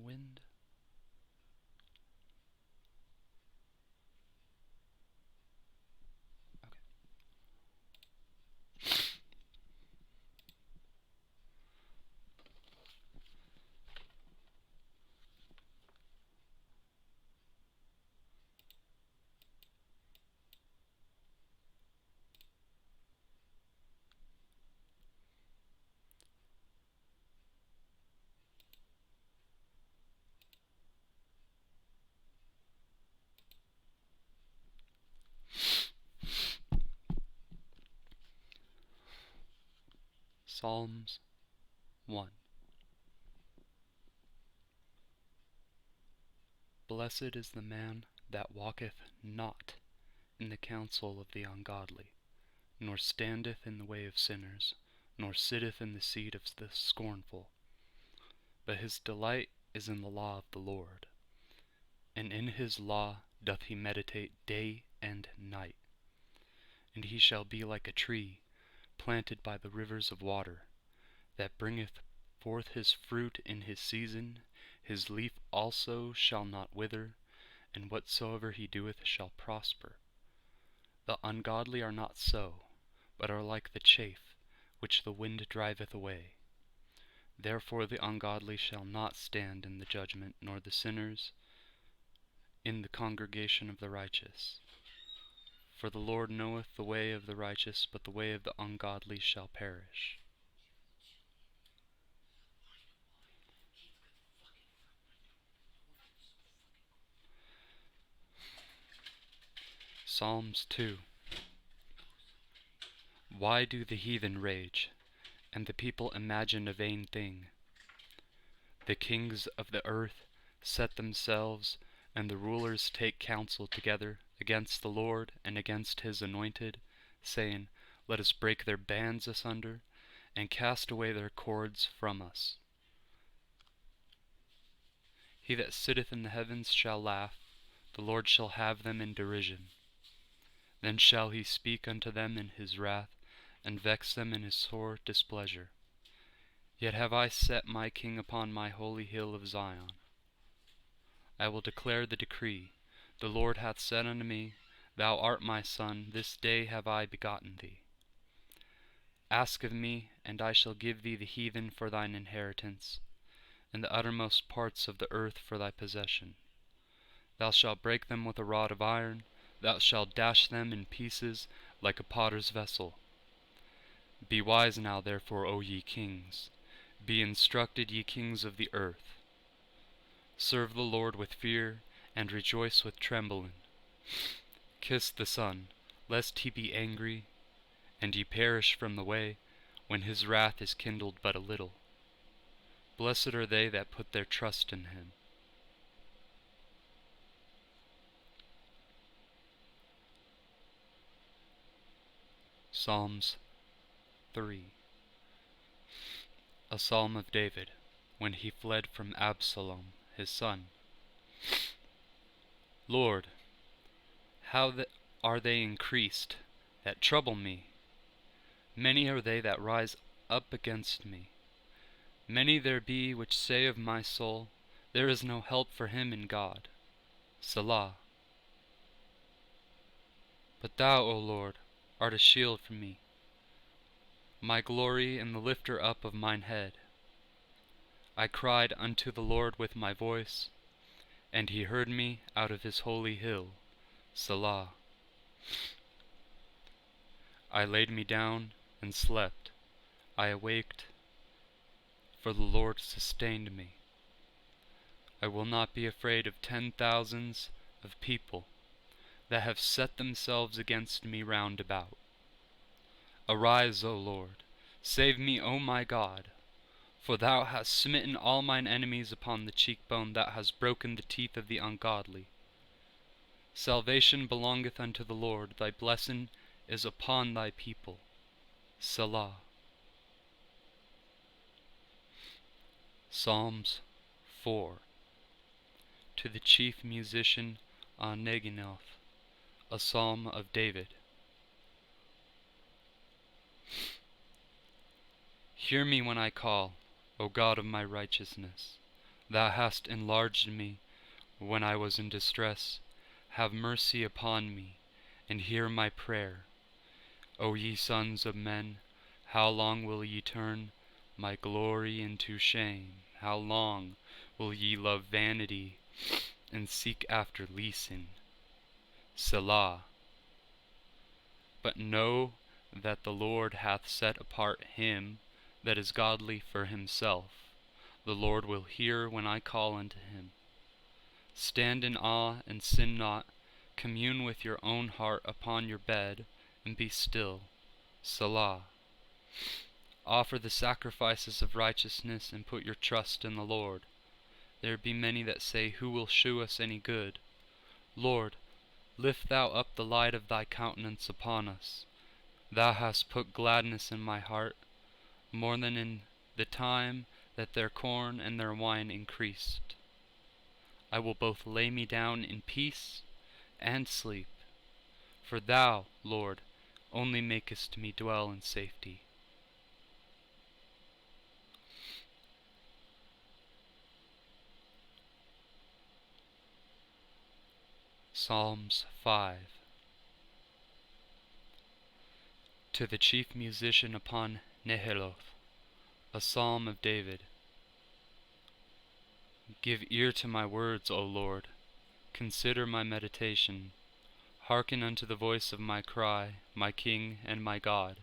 wind. Okay. Psalms 1. Blessed is the man that walketh not in the counsel of the ungodly, nor standeth in the way of sinners, nor sitteth in the seat of the scornful. But his delight is in the law of the Lord, and in his law doth he meditate day and night. And he shall be like a tree planted by the rivers of water, that bringeth forth his fruit in his season, his leaf also shall not wither, and whatsoever he doeth shall prosper. The ungodly are not so, but are like the chaff, which the wind driveth away. Therefore the ungodly shall not stand in the judgment, nor the sinners in the congregation of the righteous. For the Lord knoweth the way of the righteous, but the way of the ungodly shall perish. Psalms 2. Why do the heathen rage, and the people imagine a vain thing? The kings of the earth set themselves, and the rulers take counsel together against the Lord and against his anointed, saying, Let us break their bands asunder, and cast away their cords from us. He that sitteth in the heavens shall laugh, the Lord shall have them in derision. Then shall he speak unto them in his wrath, and vex them in his sore displeasure. Yet have I set my king upon my holy hill of Zion. I will declare the decree. The Lord hath said unto me, Thou art my son, this day have I begotten thee. Ask of me, and I shall give thee the heathen for thine inheritance, and the uttermost parts of the earth for thy possession. Thou shalt break them with a rod of iron, thou shalt dash them in pieces like a potter's vessel. Be wise now therefore, O ye kings, be instructed, ye kings of the earth. Serve the Lord with fear, and rejoice with trembling. Kiss the Son, lest he be angry, and ye perish from the way, when his wrath is kindled but a little. Blessed are they that put their trust in him. Psalms 3. A psalm of David, when he fled from Absalom his son. Lord, how are they increased that trouble me? Many are they that rise up against me. Many there be which say of my soul, There is no help for him in God. Selah. But thou, O Lord, art a shield for me, my glory and the lifter up of mine head. I cried unto the Lord with my voice, and he heard me out of his holy hill. Selah. I laid me down and slept. I awaked, for the Lord sustained me. I will not be afraid of 10,000s of people that have set themselves against me round about. Arise, O Lord, save me, O my God, for thou hast smitten all mine enemies upon the cheekbone, thou hast broken the teeth of the ungodly. Salvation belongeth unto the Lord, thy blessing is upon thy people. Selah. Psalms 4. To the chief musician Neginoth, a psalm of David. Hear me when I call, O God of my righteousness. Thou hast enlarged me when I was in distress. Have mercy upon me, and hear my prayer. O ye sons of men, how long will ye turn my glory into shame? How long will ye love vanity, and seek after leasing? Selah. But know that the Lord hath set apart him that is godly for himself. The Lord will hear when I call unto him. Stand in awe and sin not. Commune with your own heart upon your bed, and be still. Selah. Offer the sacrifices of righteousness, and put your trust in the Lord. There be many that say, Who will shew us any good? Lord, lift thou up the light of thy countenance upon us. Thou hast put gladness in my heart, more than in the time that their corn and their wine increased. I will both lay me down in peace and sleep, for thou, Lord, only makest me dwell in safety. Psalms 5. To the chief musician upon Neheloth, a psalm of David. Give ear to my words, O Lord. Consider my meditation. Hearken unto the voice of my cry, my King and my God.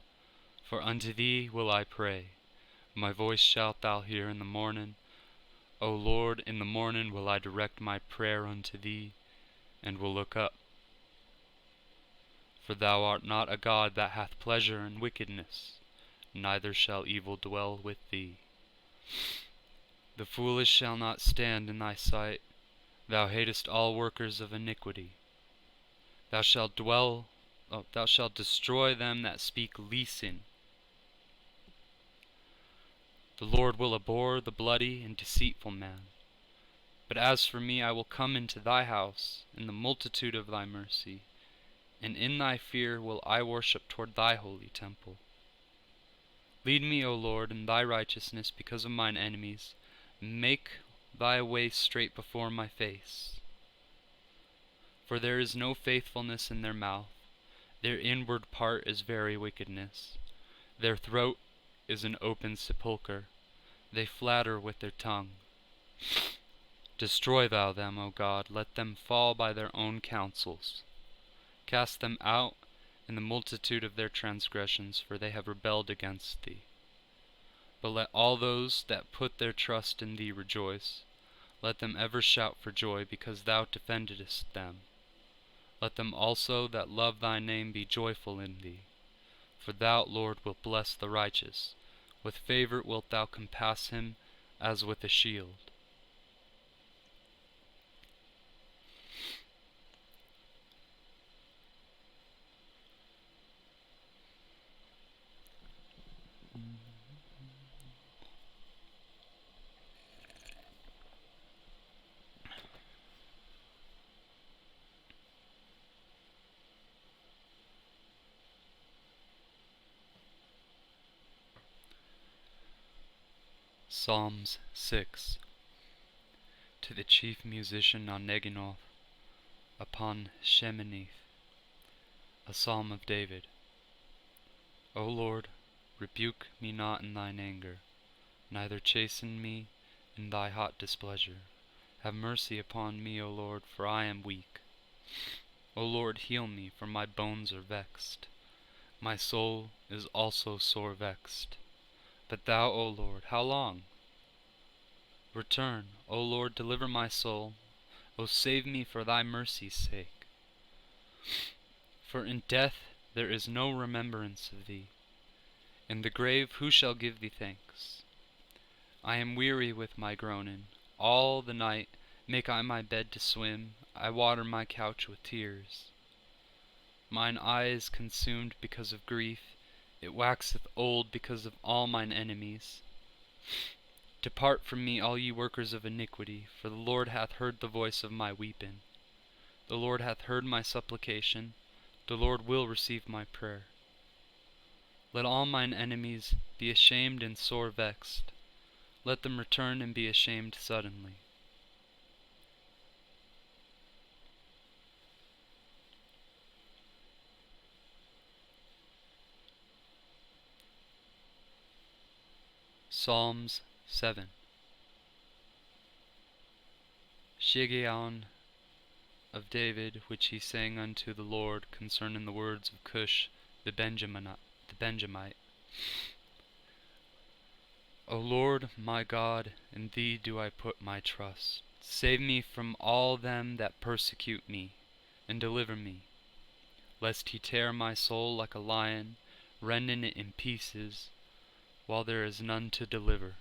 For unto thee will I pray. My voice shalt thou hear in the morning. O Lord, in the morning will I direct my prayer unto thee, and will look up. For thou art not a God that hath pleasure in wickedness, neither shall evil dwell with thee. The foolish shall not stand in thy sight. Thou hatest all workers of iniquity. Thou shalt destroy them that speak leasing. The Lord will abhor the bloody and deceitful man. But as for me, I will come into thy house in the multitude of thy mercy, and in thy fear will I worship toward thy holy temple. Lead me, O Lord, in thy righteousness because of mine enemies. Make thy way straight before my face. For there is no faithfulness in their mouth. Their inward part is very wickedness. Their throat is an open sepulchre. They flatter with their tongue. Destroy thou them, O God. Let them fall by their own counsels. Cast them out in the multitude of their transgressions, for they have rebelled against thee. But let all those that put their trust in thee rejoice. Let them ever shout for joy, because thou defendedst them. Let them also that love thy name be joyful in thee. For thou, Lord, wilt bless the righteous. With favor wilt thou compass him as with a shield. Psalms 6. To the chief musician on Neginoth, upon Sheminith, a psalm of David. O Lord, rebuke me not in thine anger, neither chasten me in thy hot displeasure. Have mercy upon me, O Lord, for I am weak. O Lord, heal me, for my bones are vexed. My soul is also sore vexed. But thou, O Lord, how long? Return, O Lord, deliver my soul. O save me for thy mercy's sake. For in death there is no remembrance of thee. In the grave who shall give thee thanks? I am weary with my groaning. All the night make I my bed to swim. I water my couch with tears. Mine eye is consumed because of grief. It waxeth old because of all mine enemies. Depart from me, all ye workers of iniquity, for the Lord hath heard the voice of my weeping. The Lord hath heard my supplication. The Lord will receive my prayer. Let all mine enemies be ashamed and sore vexed. Let them return and be ashamed suddenly. Psalms 7. Shiggaion of David, which he sang unto the Lord concerning the words of Cush the Benjamite. O Lord my God, in thee do I put my trust. Save me from all them that persecute me, and deliver me, lest he tear my soul like a lion, rending it in pieces, while there is none to deliver.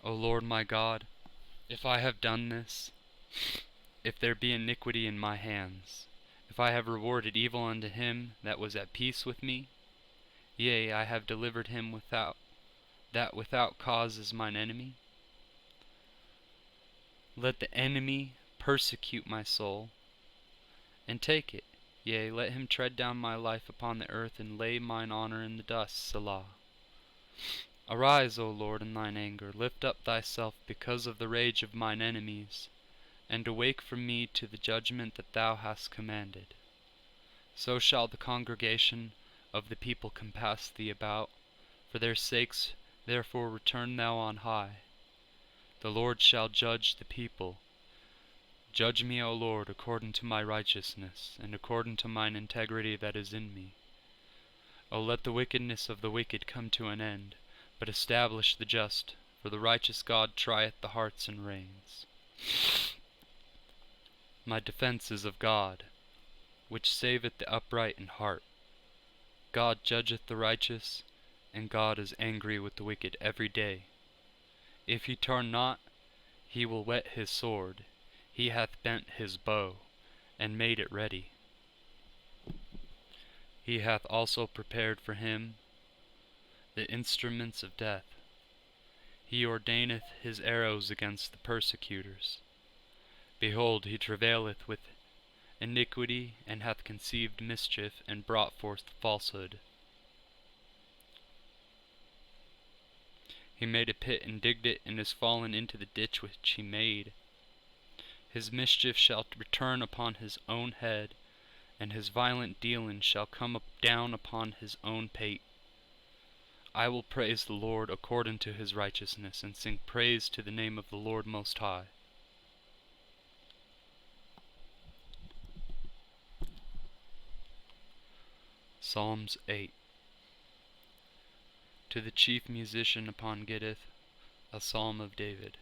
O Lord my God, if I have done this, if there be iniquity in my hands, if I have rewarded evil unto him that was at peace with me, yea, I have delivered him without cause is mine enemy. Let the enemy persecute my soul, and take it. Yea, let him tread down my life upon the earth, and lay mine honor in the dust. Selah. Arise, O Lord, in thine anger. Lift up thyself because of the rage of mine enemies, and awake from me to the judgment that thou hast commanded. So shall the congregation of the people compass thee about. For their sakes therefore return thou on high. The Lord shall judge the people. Judge me, O Lord, according to my righteousness, and according to mine integrity that is in me. O let the wickedness of the wicked come to an end, but establish the just, for the righteous God trieth the hearts and reins. My defense is of God, which saveth the upright in heart. God judgeth the righteous, and God is angry with the wicked every day. If he turn not, he will whet his sword. He hath bent his bow, and made it ready. He hath also prepared for him the instruments of death. He ordaineth his arrows against the persecutors. Behold, he travaileth with iniquity, and hath conceived mischief, and brought forth falsehood. He made a pit and digged it, and is fallen into the ditch which he made. His mischief shall return upon his own head, and his violent dealing shall come down upon his own pate. I will praise the Lord according to his righteousness, and sing praise to the name of the Lord Most High. Psalms 8. To the chief musician upon Gittith, a psalm of David.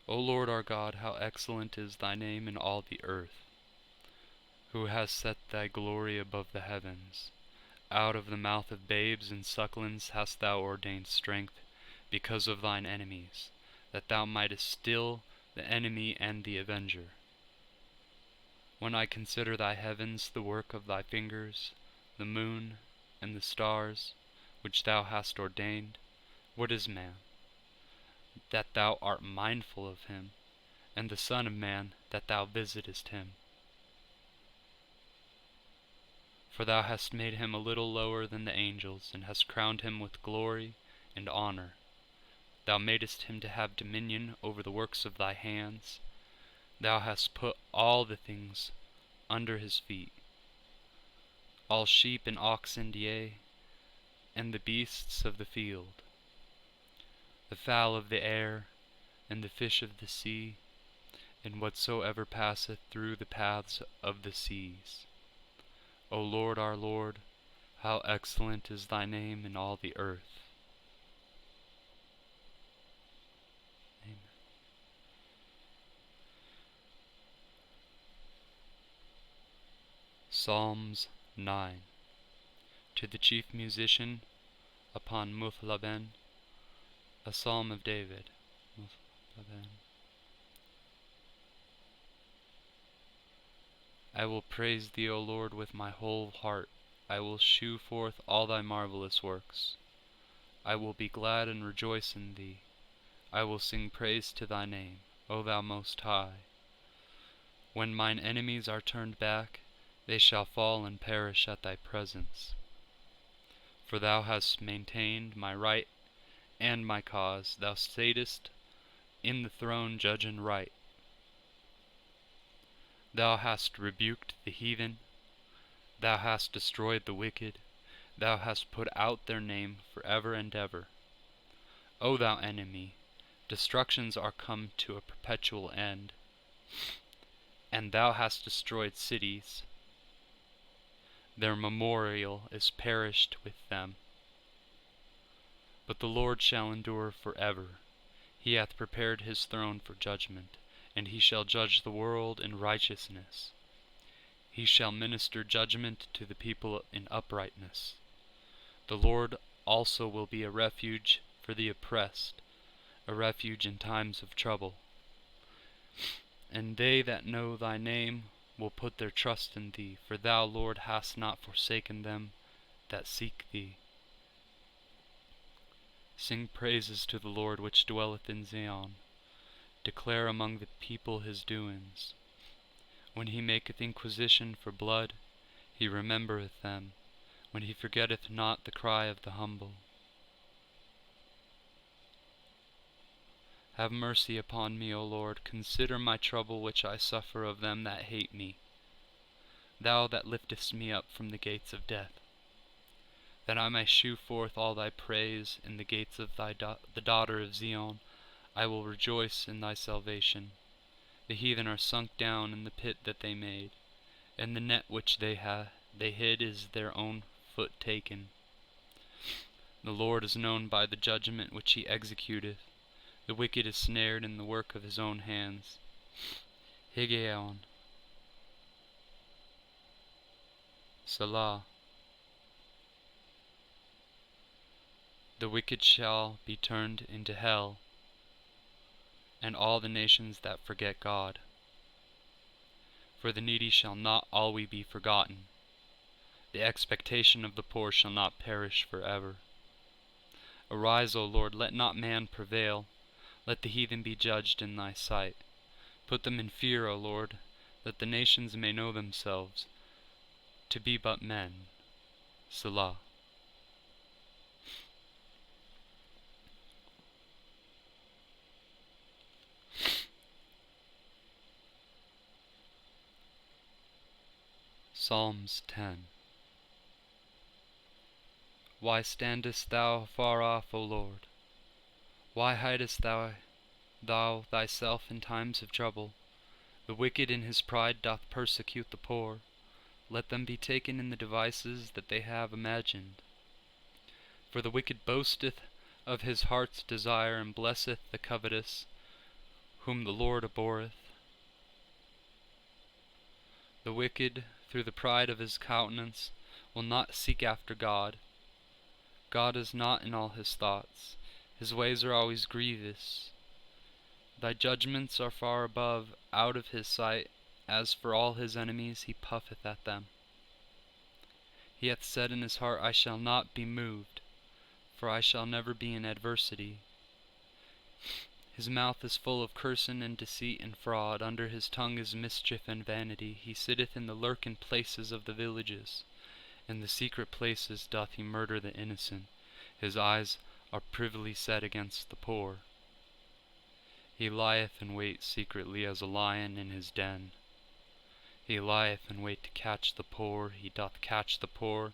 O Lord our God, how excellent is thy name in all the earth, who has set thy glory above the heavens. Out of the mouth of babes and sucklings hast thou ordained strength because of thine enemies, that thou mightest still the enemy and the avenger. When I consider thy heavens, the work of thy fingers, the moon and the stars, which thou hast ordained, what is man, that thou art mindful of him, and the Son of Man, that thou visitest him? For thou hast made him a little lower than the angels, and hast crowned him with glory and honor. Thou madest him to have dominion over the works of thy hands. Thou hast put all the things under his feet, all sheep and oxen, yea, and the beasts of the field, the fowl of the air, and the fish of the sea, and whatsoever passeth through the paths of the seas. O Lord our Lord, how excellent is thy name in all the earth. Amen. Psalms 9. To the chief musician upon Muthlaben, a psalm of David. Muthlaben. I will praise thee, O Lord, with my whole heart. I will shew forth all thy marvelous works. I will be glad and rejoice in thee. I will sing praise to thy name, O thou Most High. When mine enemies are turned back, they shall fall and perish at thy presence. For thou hast maintained my right and my cause. Thou satest in the throne, judge and right. Thou hast rebuked the heathen, thou hast destroyed the wicked, thou hast put out their name for ever and ever. O thou enemy, destructions are come to a perpetual end, and thou hast destroyed cities, their memorial is perished with them. But the Lord shall endure for ever. He hath prepared his throne for judgment, and he shall judge the world in righteousness. He shall minister judgment to the people in uprightness. The Lord also will be a refuge for the oppressed, a refuge in times of trouble. And they that know thy name will put their trust in thee, for thou, Lord, hast not forsaken them that seek thee. Sing praises to the Lord which dwelleth in Zion. Declare among the people his doings. When he maketh inquisition for blood, he remembereth them, when he forgetteth not the cry of the humble. Have mercy upon me, O Lord, consider my trouble which I suffer of them that hate me. Thou that liftest me up from the gates of death, that I may shew forth all thy praise in the gates of the daughter of Zion. I will rejoice in thy salvation. The heathen are sunk down in the pit that they made, and the net which they hid is their own foot taken. The Lord is known by the judgment which he executeth. The wicked is snared in the work of his own hands. Higgaion. Selah. The wicked shall be turned into hell, and all the nations that forget God. For the needy shall not always be forgotten. The expectation of the poor shall not perish forever. Arise, O Lord, let not man prevail. Let the heathen be judged in thy sight. Put them in fear, O Lord, that the nations may know themselves to be but men. Selah. Psalms 10. Why standest thou far off, O Lord? Why hidest thou thyself in times of trouble? The wicked in his pride doth persecute the poor. Let them be taken in the devices that they have imagined. For the wicked boasteth of his heart's desire, and blesseth the covetous, whom the Lord abhorreth. The wicked, through the pride of his countenance, will not seek after God. God is not in all his thoughts. His ways are always grievous. Thy judgments are far above, out of his sight. As for all his enemies, he puffeth at them. He hath said in his heart, I shall not be moved, for I shall never be in adversity. His mouth is full of cursing and deceit and fraud. Under his tongue is mischief and vanity. He sitteth in the lurking places of the villages. In the secret places doth he murder the innocent. His eyes are privily set against the poor. He lieth in wait secretly as a lion in his den. He lieth in wait to catch the poor. He doth catch the poor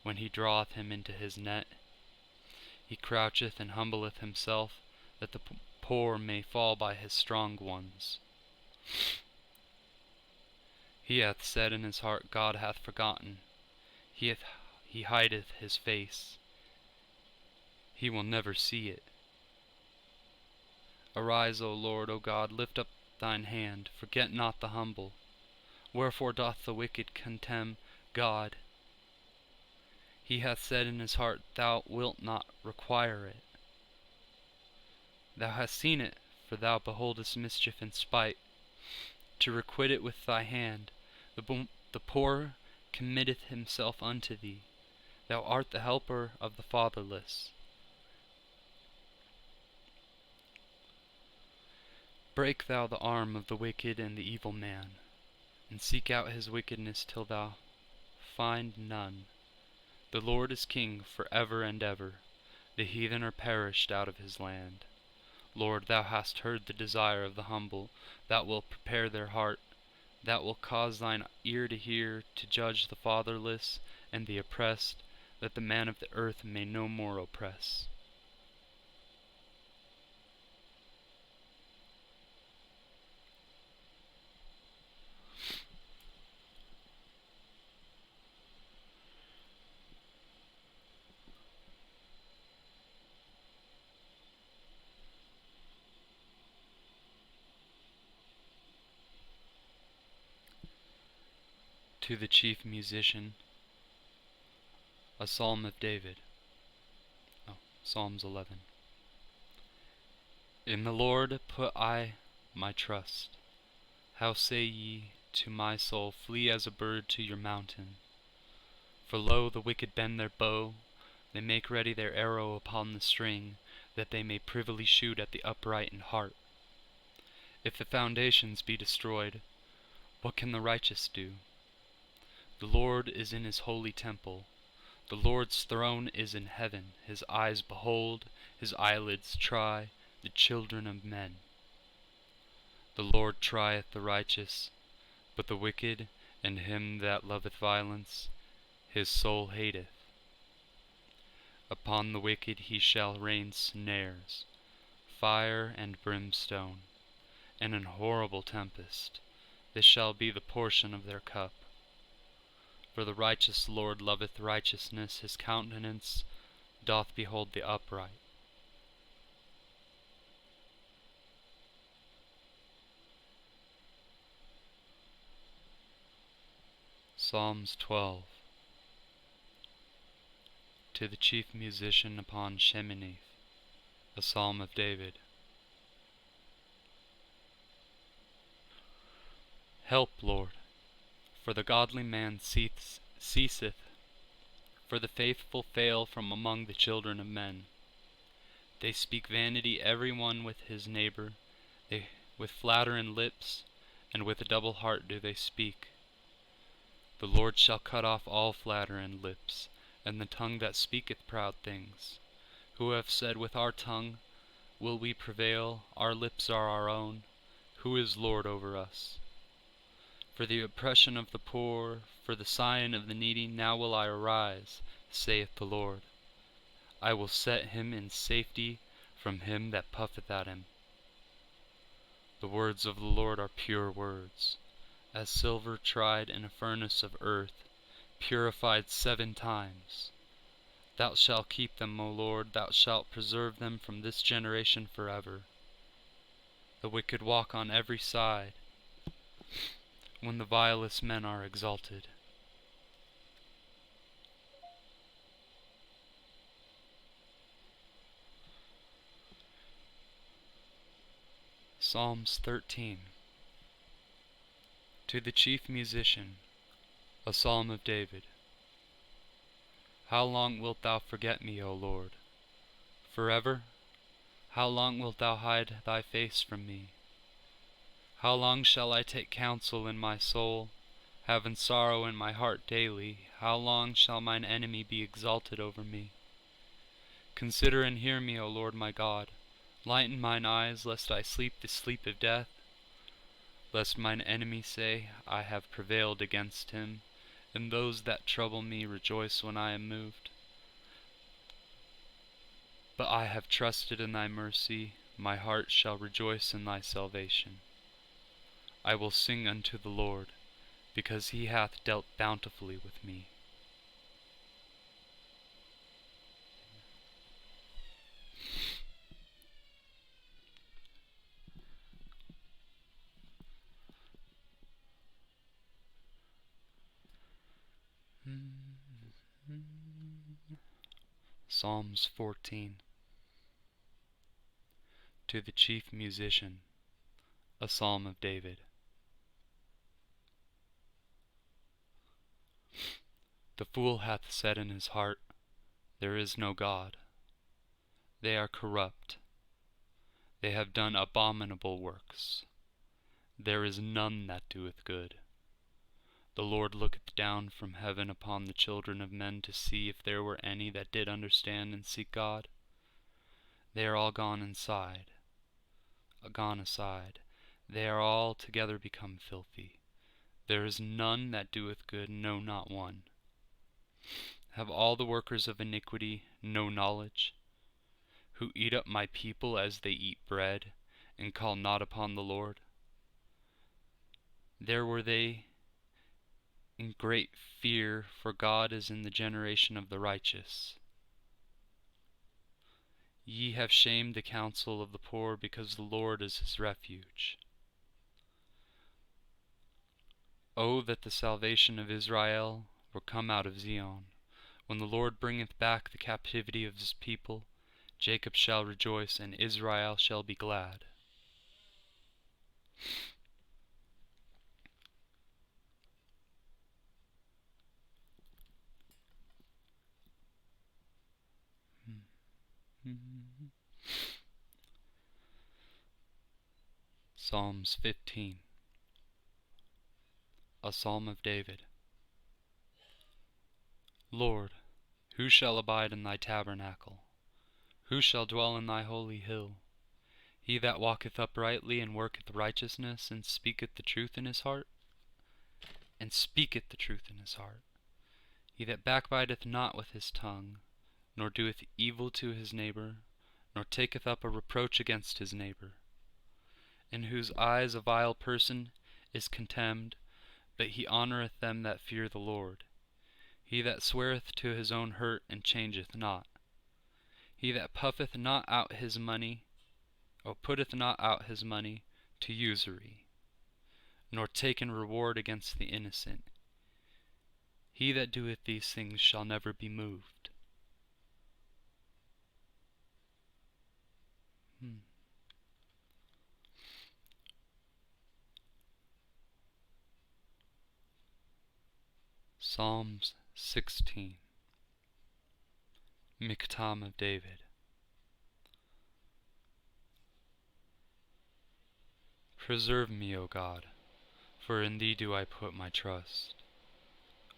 when he draweth him into his net. He croucheth and humbleth himself, that the poor may fall by his strong ones. He hath said in his heart, God hath forgotten. He hideth his face. He will never see it. Arise, O Lord, O God, lift up thine hand. Forget not the humble. Wherefore doth the wicked contemn God? He hath said in his heart, Thou wilt not require it. Thou hast seen it, for thou beholdest mischief and spite, to requite it with thy hand. The poor committeth himself unto thee. Thou art the helper of the fatherless. Break thou the arm of the wicked and the evil man, and seek out his wickedness till thou find none. The Lord is king for ever and ever. The heathen are perished out of his land. Lord, thou hast heard the desire of the humble, that will prepare their heart, that will cause thine ear to hear, to judge the fatherless and the oppressed, that the man of the earth may no more oppress. To the chief musician, a psalm of David. Psalms 11. In the Lord put I my trust. How say ye to my soul, flee as a bird to your mountain? For lo, the wicked bend their bow, they make ready their arrow upon the string, that they may privily shoot at the upright in heart. If the foundations be destroyed, what can the righteous do? The Lord is in his holy temple. The Lord's throne is in heaven. His eyes behold, his eyelids try the children of men. The Lord trieth the righteous, but the wicked and him that loveth violence his soul hateth. Upon the wicked he shall rain snares, fire and brimstone, and an horrible tempest. This shall be the portion of their cup. For the righteous Lord loveth righteousness, his countenance doth behold the upright. Psalms 12. To the chief musician upon Sheminith, a psalm of David. Help, Lord, for the godly man ceaseth, for the faithful fail from among the children of men. They speak vanity every one with his neighbor, they with flattering lips, and with a double heart do they speak. The Lord shall cut off all flattering lips, and the tongue that speaketh proud things. Who have said with our tongue, will we prevail? Our lips are our own. Who is Lord over us? For the oppression of the poor, for the sighing of the needy, now will I arise, saith the Lord. I will set him in safety from him that puffeth at him. The words of the Lord are pure words, as silver tried in a furnace of earth, purified 7 times. Thou shalt keep them, O Lord, thou shalt preserve them from this generation forever. The wicked walk on every side, when the vilest men are exalted. Psalms 13. To the chief musician, a psalm of David. How long wilt thou forget me, O Lord? Forever? How long wilt thou hide thy face from me? How long shall I take counsel in my soul, having sorrow in my heart daily? How long shall mine enemy be exalted over me? Consider and hear me, O Lord my God. Lighten mine eyes, lest I sleep the sleep of death, lest mine enemy say, I have prevailed against him, and those that trouble me rejoice when I am moved. But I have trusted in thy mercy, my heart shall rejoice in thy salvation. I will sing unto the Lord, because he hath dealt bountifully with me. Psalms 14. To the chief musician, a psalm of David. The fool hath said in his heart, there is no God. They are corrupt. They have done abominable works. There is none that doeth good. The Lord looketh down from heaven upon the children of men to see if there were any that did understand and seek God. They are all gone aside. They are all together become filthy. There is none that doeth good, no, not one. Have all the workers of iniquity no knowledge, who eat up my people as they eat bread, and call not upon the Lord? There were they in great fear, for God is in the generation of the righteous. Ye have shamed the counsel of the poor, because the Lord is his refuge. O that the salvation of Israel were come out of Zion! When the Lord bringeth back the captivity of his people, Jacob shall rejoice, and Israel shall be glad. Psalms 15. A Psalm of David. Lord, who shall abide in thy tabernacle? Who shall dwell in thy holy hill? He that walketh uprightly, and worketh righteousness, and speaketh the truth in his heart. He that backbiteth not with his tongue, nor doeth evil to his neighbor, nor taketh up a reproach against his neighbor, in whose eyes a vile person is contemned, but he honoureth them that fear the Lord. He that sweareth to his own hurt, and changeth not. He that putteth not out his money to usury, nor taken reward against the innocent. He that doeth these things shall never be moved. Psalms 16. Miktam of David. Preserve me, O God, for in thee do I put my trust.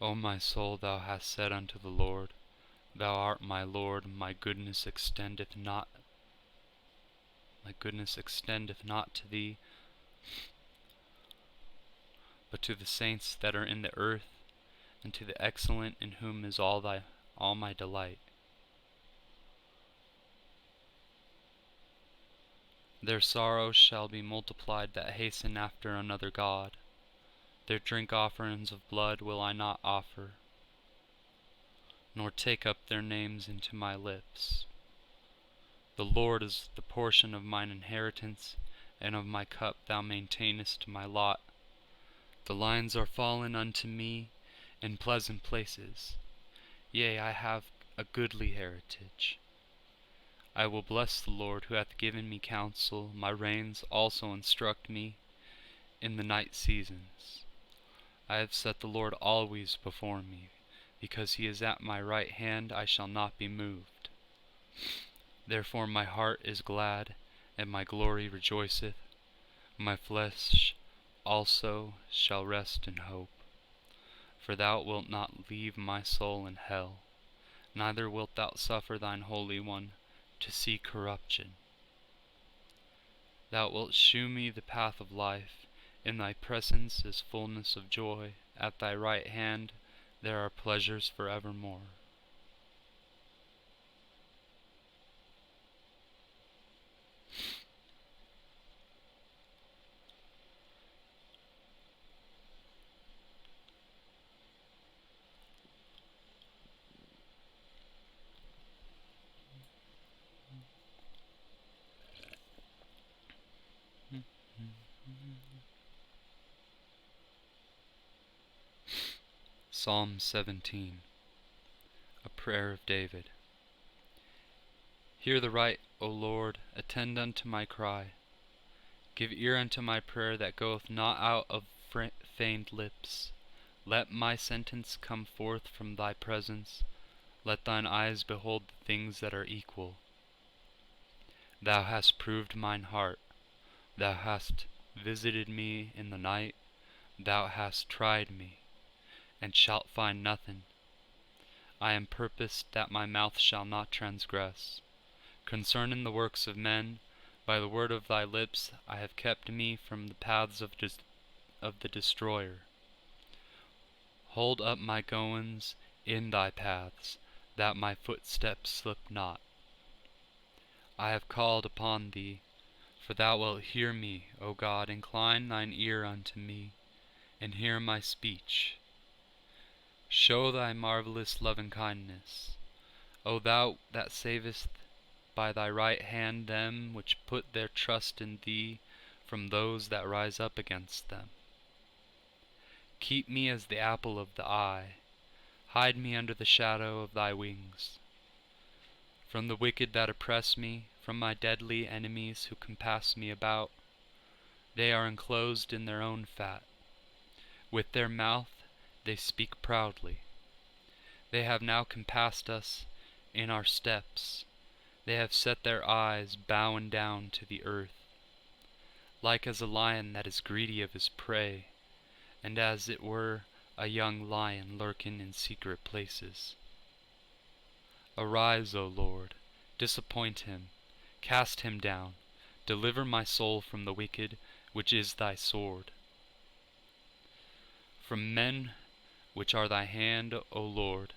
O my soul, thou hast said unto the Lord, Thou art my Lord, my goodness extendeth not to thee, but to the saints that are in the earth, and to the excellent, in whom is all my delight. Their sorrows shall be multiplied that hasten after another god. Their drink offerings of blood will I not offer, nor take up their names into my lips. The Lord is the portion of mine inheritance, and of my cup thou maintainest my lot. The lines are fallen unto me in pleasant places. Yea, I have a goodly heritage. I will bless the Lord, who hath given me counsel. My reins also instruct me in the night seasons. I have set the Lord always before me. Because he is at my right hand, I shall not be moved. Therefore my heart is glad, and my glory rejoiceth. My flesh also shall rest in hope. For thou wilt not leave my soul in hell, neither wilt thou suffer thine Holy One to see corruption. Thou wilt shew me the path of life. In thy presence is fullness of joy. At thy right hand there are pleasures forevermore. Psalm 17. A prayer of David. Hear the right, O Lord, attend unto my cry. Give ear unto my prayer that goeth not out of feigned lips. Let my sentence come forth from thy presence. Let thine eyes behold the things that are equal. Thou hast proved mine heart. Thou hast visited me in the night. Thou hast tried me, and shalt find nothing. I am purposed that my mouth shall not transgress. Concerning the works of men, by the word of thy lips I have kept me from the paths of the destroyer. Hold up my goings in thy paths, that my footsteps slip not. I have called upon thee, for thou wilt hear me, O God. Incline thine ear unto me, and hear my speech. Show thy marvelous lovingkindness, O thou that savest by thy right hand them which put their trust in thee from those that rise up against them. Keep me as the apple of the eye. Hide me under the shadow of thy wings. From the wicked that oppress me, from my deadly enemies who compass me about, they are enclosed in their own fat. With their mouth they speak proudly. They have now compassed us in our steps. They have set their eyes bowing down to the earth. Like as a lion that is greedy of his prey, and as it were a young lion lurking in secret places. Arise, O Lord, disappoint him, cast him down, deliver my soul from the wicked, which is thy sword. From men which are thy hand, O Lord,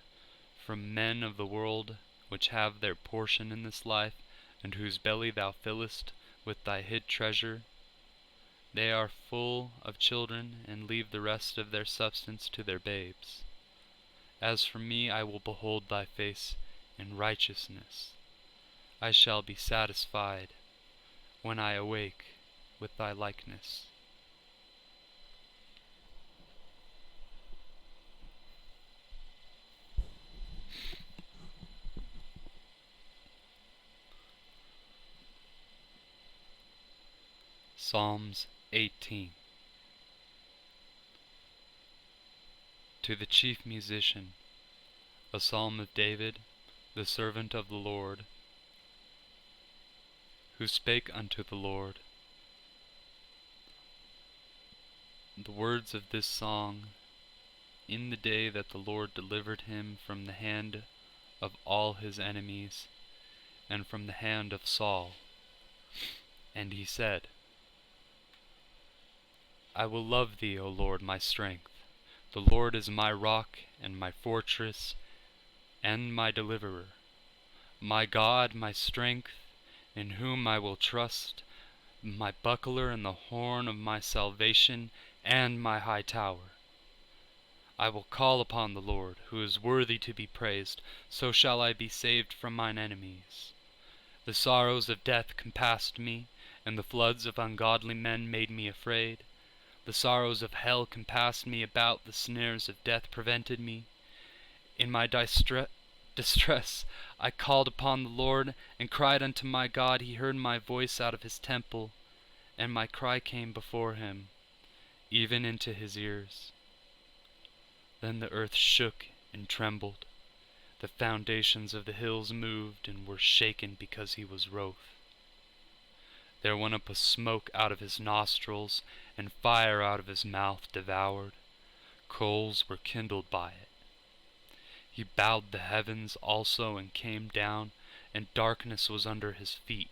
from men of the world, which have their portion in this life, and whose belly thou fillest with thy hid treasure. They are full of children, and leave the rest of their substance to their babes. As for me, I will behold thy face in righteousness. I shall be satisfied when I awake with thy likeness. Psalms 18. To the chief musician, a psalm of David, the servant of the Lord, who spake unto the Lord. The words of this song, in the day that the Lord delivered him from the hand of all his enemies, and from the hand of Saul. And he said, I will love thee, O Lord, my strength. The Lord is my rock and my fortress and my deliverer, my God, my strength, in whom I will trust, my buckler and the horn of my salvation and my high tower. I will call upon the Lord, who is worthy to be praised, so shall I be saved from mine enemies. The sorrows of death compassed me, and the floods of ungodly men made me afraid. The sorrows of hell compassed me about, the snares of death prevented me. In my distress I called upon the Lord, and cried unto my God. He heard my voice out of his temple, and my cry came before him, even into his ears. Then the earth shook and trembled. The foundations of the hills moved and were shaken because he was wroth. There went up a smoke out of his nostrils, and fire out of his mouth devoured. Coals were kindled by it. He bowed the heavens also and came down, and darkness was under his feet.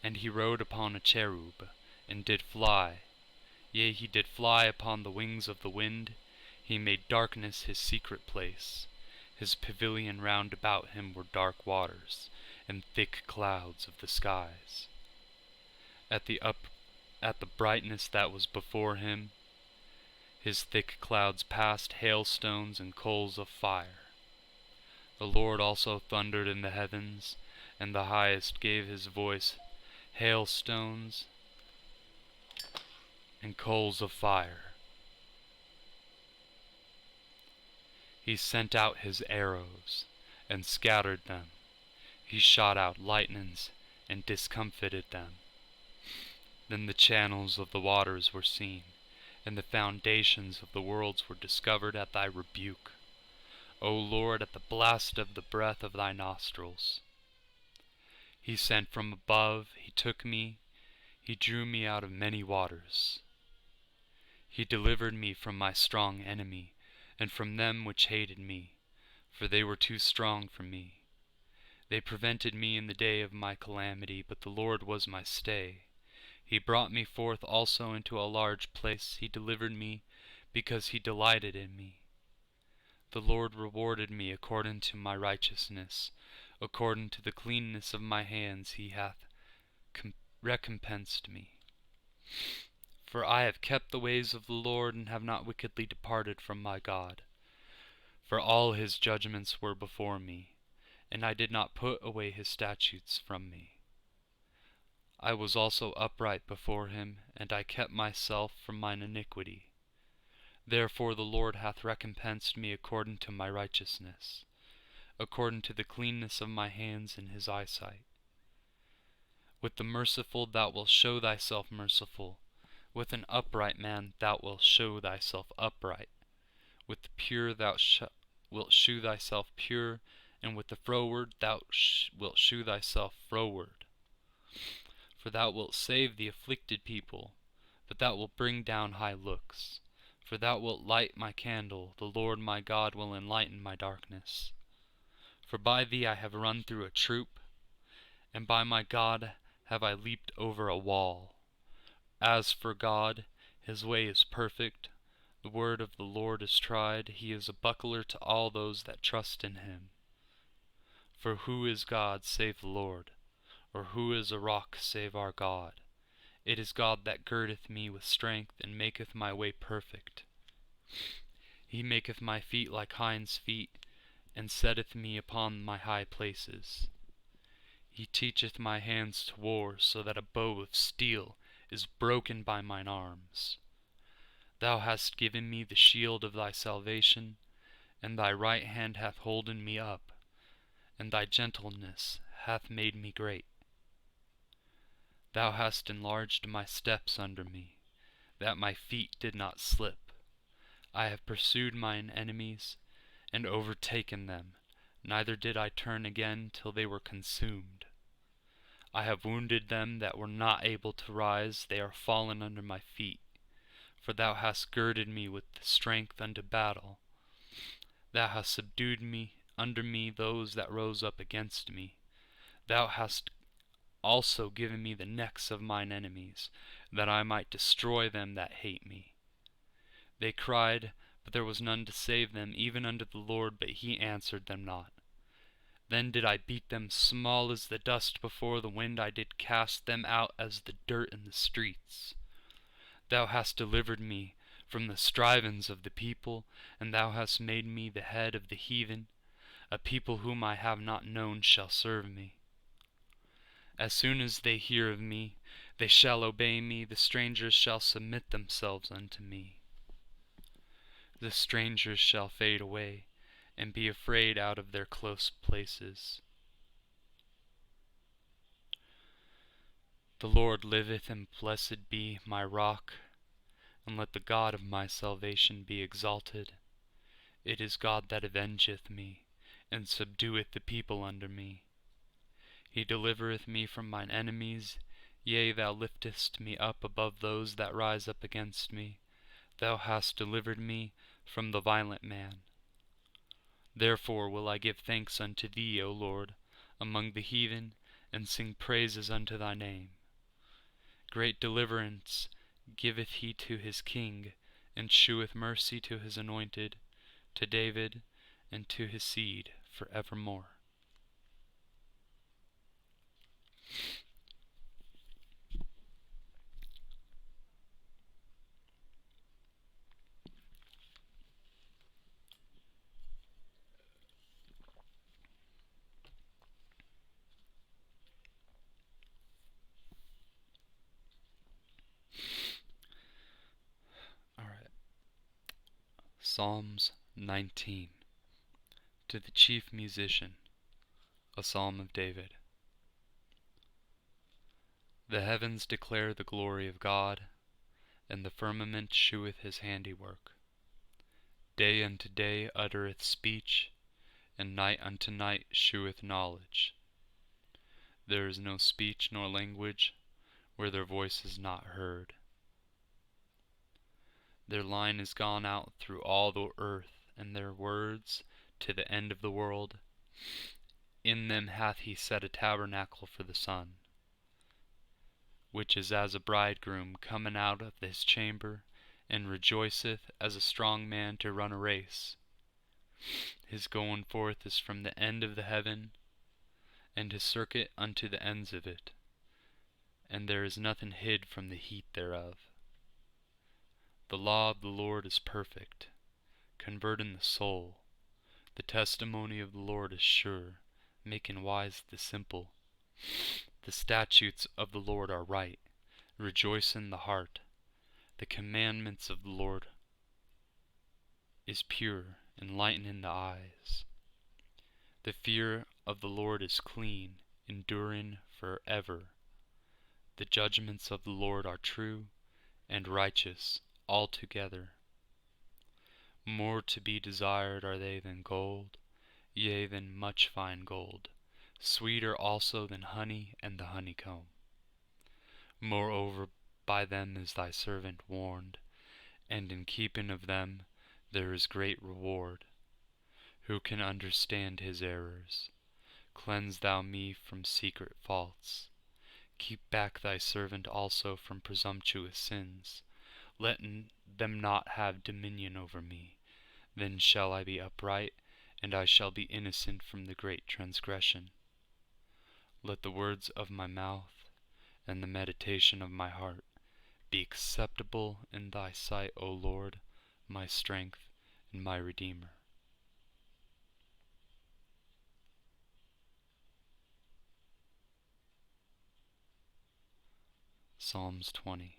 And he rode upon a cherub, and did fly. Yea, he did fly upon the wings of the wind. He made darkness his secret place. His pavilion round about him were dark waters, and thick clouds of the skies. At the brightness that was before him, his thick clouds passed, hailstones and coals of fire. The Lord also thundered in the heavens, and the highest gave his voice, hailstones and coals of fire. He sent out his arrows, and scattered them. He shot out lightnings, and discomfited them. Then the channels of the waters were seen, and the foundations of the worlds were discovered at thy rebuke, O Lord, at the blast of the breath of thy nostrils. He sent from above, he took me, he drew me out of many waters. He delivered me from my strong enemy, and from them which hated me, for they were too strong for me. They prevented me in the day of my calamity, but the Lord was my stay. He brought me forth also into a large place. He delivered me, because he delighted in me. The Lord rewarded me according to my righteousness. According to the cleanness of my hands he hath recompensed me. For I have kept the ways of the Lord, and have not wickedly departed from my God. For all his judgments were before me, and I did not put away his statutes from me. I was also upright before him, and I kept myself from mine iniquity. Therefore the Lord hath recompensed me according to my righteousness, according to the cleanness of my hands in his eyesight. With the merciful thou wilt show thyself merciful, with an upright man thou wilt show thyself upright, with the pure thou wilt shew thyself pure, and with the froward thou wilt shew thyself froward. For thou wilt save the afflicted people, but thou wilt bring down high looks. For thou wilt light my candle, the Lord my God will enlighten my darkness. For by thee I have run through a troop, and by my God have I leaped over a wall. As for God, his way is perfect. The word of the Lord is tried. He is a buckler to all those that trust in him. For who is God save the Lord? Or who is a rock save our God? It is God that girdeth me with strength, and maketh my way perfect. He maketh my feet like hinds' feet, and setteth me upon my high places. He teacheth my hands to war, so that a bow of steel is broken by mine arms. Thou hast given me the shield of thy salvation, and thy right hand hath holden me up, and thy gentleness hath made me great. Thou hast enlarged my steps under me, that my feet did not slip. I have pursued mine enemies, and overtaken them, neither did I turn again till they were consumed. I have wounded them that were not able to rise, they are fallen under my feet. For thou hast girded me with strength unto battle. Thou hast subdued me under me those that rose up against me. Thou hast also given me the necks of mine enemies, that I might destroy them that hate me. They cried, but there was none to save them, even unto the Lord, but he answered them not. Then did I beat them small as the dust before the wind, I did cast them out as the dirt in the streets. Thou hast delivered me from the strivings of the people, and thou hast made me the head of the heathen. A people whom I have not known shall serve me. As soon as they hear of me, they shall obey me. The strangers shall submit themselves unto me. The strangers shall fade away, and be afraid out of their close places. The Lord liveth, and blessed be my rock, and let the God of my salvation be exalted. It is God that avengeth me, and subdueth the people under me. He delivereth me from mine enemies. Yea, thou liftest me up above those that rise up against me. Thou hast delivered me from the violent man. Therefore will I give thanks unto thee, O Lord, among the heathen, and sing praises unto thy name. Great deliverance giveth he to his king, and sheweth mercy to his anointed, to David, and to his seed for evermore. Alright. Psalms 19. To the chief musician, a psalm of David. The heavens declare the glory of God, and the firmament sheweth his handiwork. Day unto day uttereth speech, and night unto night sheweth knowledge. There is no speech nor language where their voice is not heard. Their line is gone out through all the earth, and their words to the end of the world. In them hath he set a tabernacle for the sun, which is as a bridegroom coming out of his chamber, and rejoiceth as a strong man to run a race. His going forth is from the end of the heaven, and his circuit unto the ends of it, and there is nothing hid from the heat thereof. The law of the Lord is perfect, converting the soul. The testimony of the Lord is sure, making wise the simple. The statutes of the Lord are right, rejoicing the heart. The commandments of the Lord is pure, enlightening the eyes. The fear of the Lord is clean, enduring forever. The judgments of the Lord are true and righteous altogether. More to be desired are they than gold, yea, than much fine gold, sweeter also than honey and the honeycomb. Moreover, by them is thy servant warned, and in keeping of them there is great reward. Who can understand his errors? Cleanse thou me from secret faults. Keep back thy servant also from presumptuous sins. Let them not have dominion over me. Then shall I be upright, and I shall be innocent from the great transgression. Let the words of my mouth and the meditation of my heart be acceptable in thy sight, O Lord, my strength and my Redeemer. Psalms 20.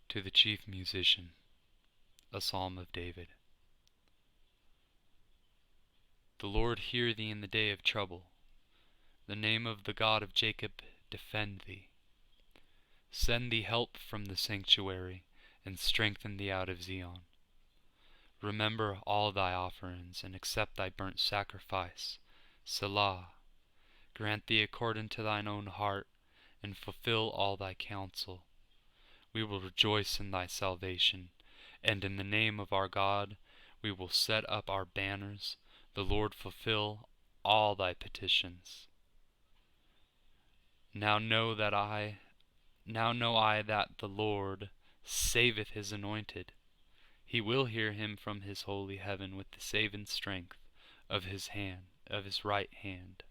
To the chief musician, a psalm of David. The Lord hear thee in the day of trouble. The name of the God of Jacob defend thee. Send thee help from the sanctuary, and strengthen thee out of Zion. Remember all thy offerings, and accept thy burnt sacrifice. Selah. Grant thee according to thine own heart, and fulfill all thy counsel. We will rejoice in thy salvation, and in the name of our God we will set up our banners. The Lord fulfill all thy petitions. Now know I that the Lord saveth his anointed. He will hear him from his holy heaven with the saving strength of his right hand.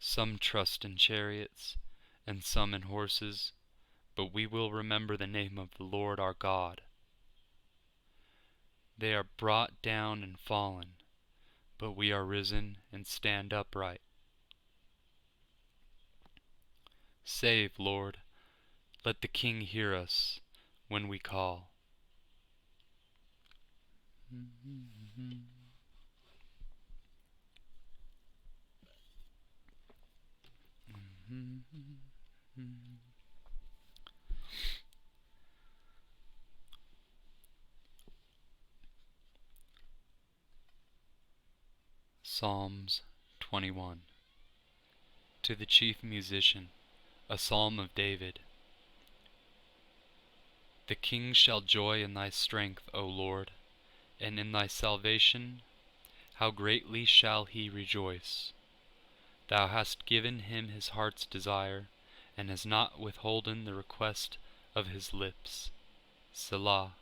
Some trust in chariots, and some in horses, but we will remember the name of the Lord our God. They are brought down and fallen, but we are risen and stand upright. Save, Lord, let the King hear us when we call. Psalms 21. To the chief musician, a psalm of David. The king shall joy in thy strength, O Lord, and in thy salvation how greatly shall he rejoice. Thou hast given him his heart's desire, and hast not withholden the request of his lips. Selah.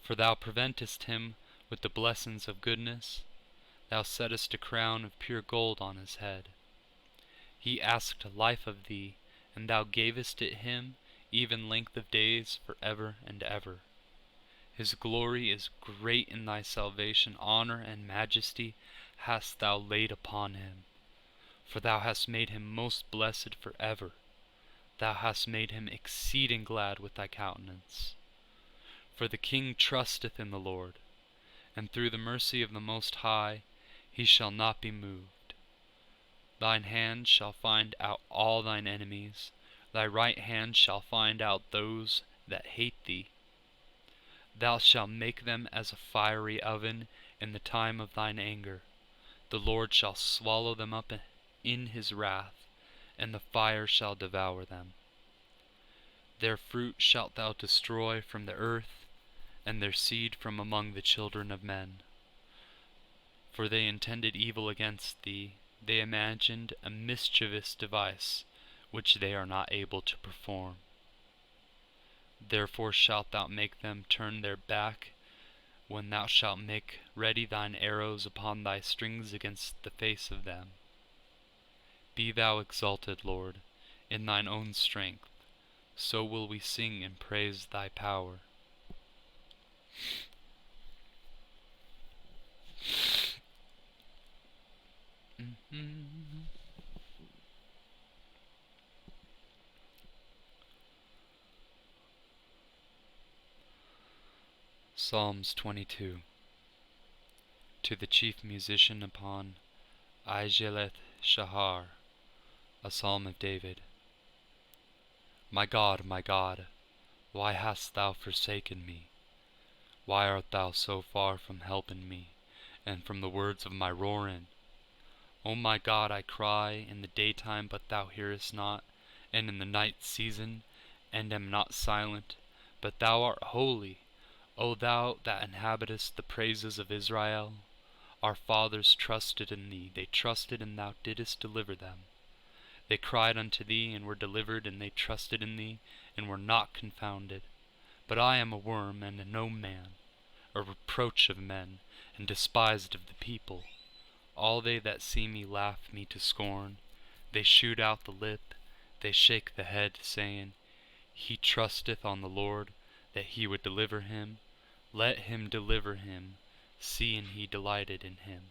For thou preventest him with the blessings of goodness. Thou settest a crown of pure gold on his head. He asked life of thee, and thou gavest it him, even length of days for ever and ever. His glory is great in thy salvation, honor and majesty hast thou laid upon him. For thou hast made him most blessed for ever. Thou hast made him exceeding glad with thy countenance. For the king trusteth in the Lord, and through the mercy of the Most High he shall not be moved. Thine hand shall find out all thine enemies, thy right hand shall find out those that hate thee. Thou shalt make them as a fiery oven in the time of thine anger. The Lord shall swallow them up in his wrath, and the fire shall devour them. Their fruit shalt thou destroy from the earth, and their seed from among the children of men. For they intended evil against thee, they imagined a mischievous device, which they are not able to perform. Therefore shalt thou make them turn their back, when thou shalt make ready thine arrows upon thy strings against the face of them. Be thou exalted, Lord, in thine own strength, so will we sing and praise thy power. Psalms 22. To the chief musician upon Aijeleth Shahar, a psalm of David. My God, why hast thou forsaken me? Why art thou so far from helping me, and from the words of my roaring? O my God, I cry in the daytime, but thou hearest not, and in the night season, and am not silent. But thou art holy, O thou that inhabitest the praises of Israel. Our fathers trusted in thee, they trusted, and thou didst deliver them. They cried unto thee, and were delivered, and they trusted in thee, and were not confounded. But I am a worm, and no man, a reproach of men, and despised of the people. All they that see me laugh me to scorn. They shoot out the lip, they shake the head, saying, He trusteth on the Lord, that he would deliver him. Let him deliver him, seeing he delighted in him.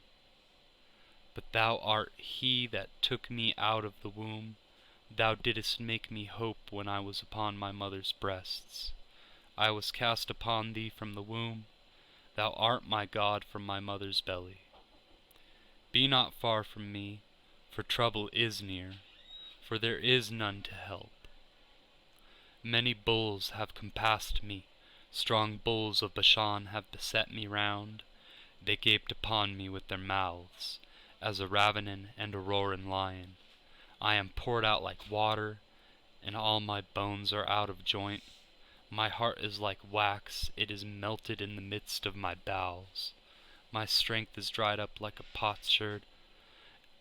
But thou art he that took me out of the womb. Thou didst make me hope when I was upon my mother's breasts. I was cast upon thee from the womb. Thou art my God from my mother's belly. Be not far from me, for trouble is near, for there is none to help. Many bulls have compassed me, strong bulls of Bashan have beset me round. They gaped upon me with their mouths, as a ravening and a roaring lion. I am poured out like water, and all my bones are out of joint. My heart is like wax, it is melted in the midst of my bowels. My strength is dried up like a potsherd,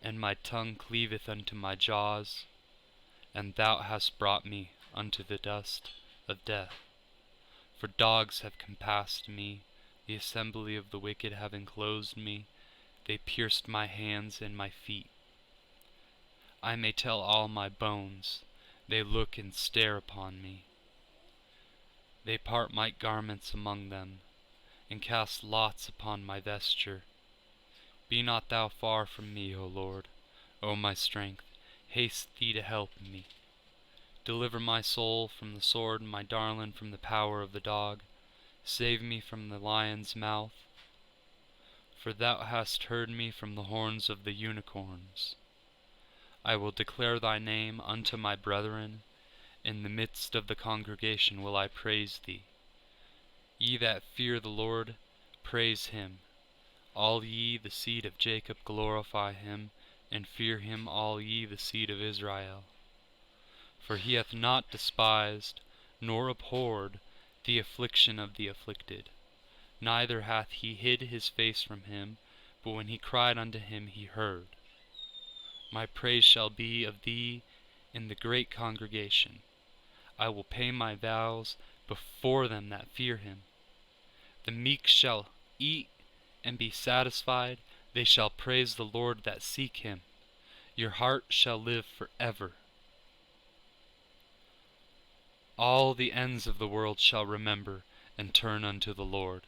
and my tongue cleaveth unto my jaws. And thou hast brought me unto the dust of death. For dogs have compassed me, the assembly of the wicked have enclosed me, they pierced my hands and my feet. I may tell all my bones, they look and stare upon me. They part my garments among them, and cast lots upon my vesture. Be not thou far from me, O Lord, O my strength, haste thee to help me. Deliver my soul from the sword, my darling from the power of the dog. Save me from the lion's mouth, for thou hast heard me from the horns of the unicorns. I will declare thy name unto my brethren. In the midst of the congregation will I praise thee. Ye that fear the Lord, praise him. All ye the seed of Jacob, glorify him, and fear him, all ye the seed of Israel. For he hath not despised, nor abhorred, the affliction of the afflicted, neither hath he hid his face from him, but when he cried unto him he heard. My praise shall be of thee in the great congregation. I will pay my vows before them that fear him. The meek shall eat and be satisfied, they shall praise the Lord that seek him. Your heart shall live forever. All the ends of the world shall remember and turn unto the Lord,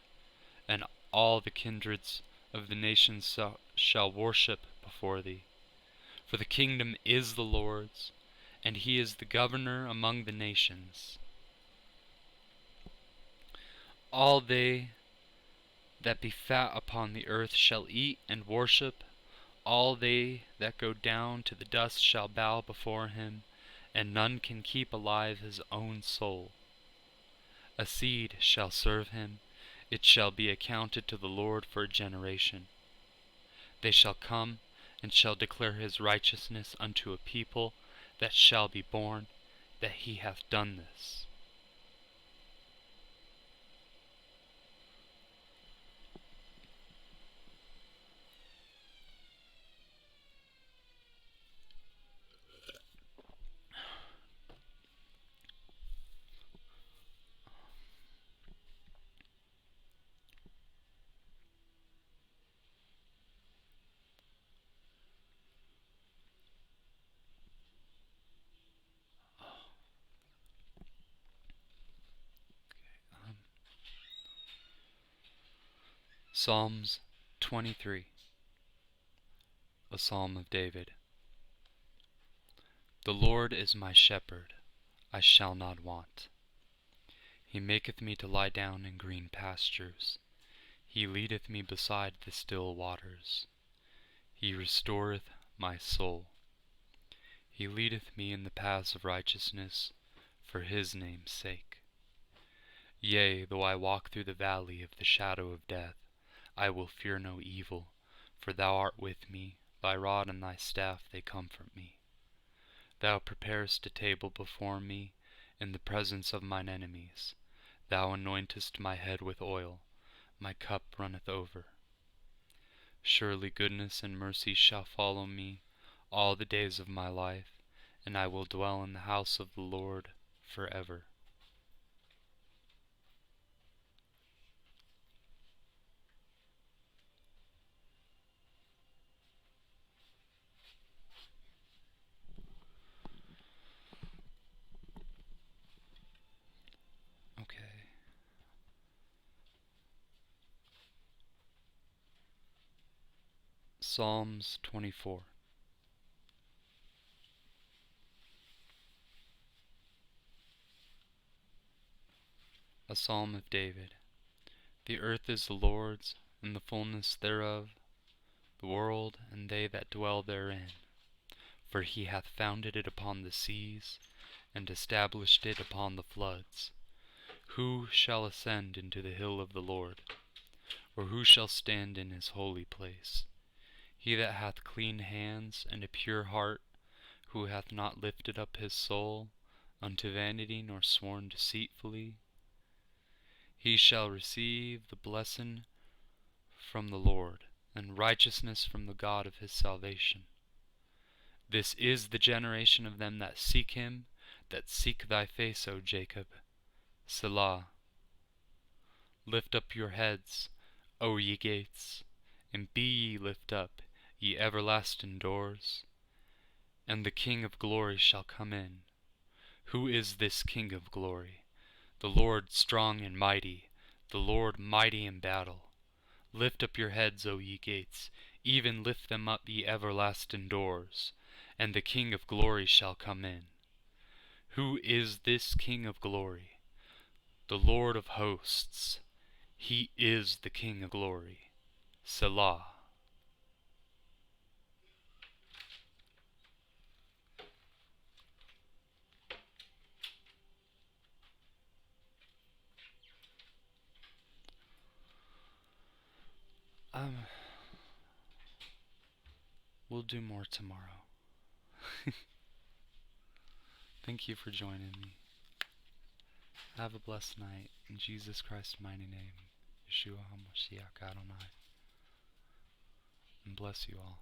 and all the kindreds of the nations shall worship before thee. For the kingdom is the Lord's, and he is the governor among the nations. All they that be fat upon the earth shall eat and worship. All they that go down to the dust shall bow before him, and none can keep alive his own soul. A seed shall serve him, it shall be accounted to the Lord for a generation. They shall come and shall declare his righteousness unto a people that shall be born, that he hath done this. Psalms 23. A Psalm of David. The Lord is my shepherd, I shall not want. He maketh me to lie down in green pastures. He leadeth me beside the still waters. He restoreth my soul. He leadeth me in the paths of righteousness, for his name's sake. Yea, though I walk through the valley of the shadow of death, I will fear no evil, for thou art with me, thy rod and thy staff they comfort me. Thou preparest a table before me in the presence of mine enemies. Thou anointest my head with oil, my cup runneth over. Surely goodness and mercy shall follow me all the days of my life, and I will dwell in the house of the Lord forever. Okay. Psalms 24. A Psalm of David. The earth is the Lord's, and the fullness thereof, the world and they that dwell therein. For he hath founded it upon the seas, and established it upon the floods. Who shall ascend into the hill of the Lord? Or who shall stand in his holy place? He that hath clean hands and a pure heart, who hath not lifted up his soul unto vanity, nor sworn deceitfully. He shall receive the blessing from the Lord, and righteousness from the God of his salvation. This is the generation of them that seek him, that seek thy face, O Jacob. Selah. Lift up your heads, O ye gates, and be ye lift up, ye everlasting doors, and the King of glory shall come in. Who is this King of glory? The Lord strong and mighty, the Lord mighty in battle. Lift up your heads, O ye gates, even lift them up, ye everlasting doors, and the King of glory shall come in. Who is this King of glory? The Lord of hosts. He is the King of glory. Selah. We'll do more tomorrow. Thank you for joining me. Have a blessed night. In Jesus Christ's mighty name, Yeshua HaMashiach Adonai. And bless you all.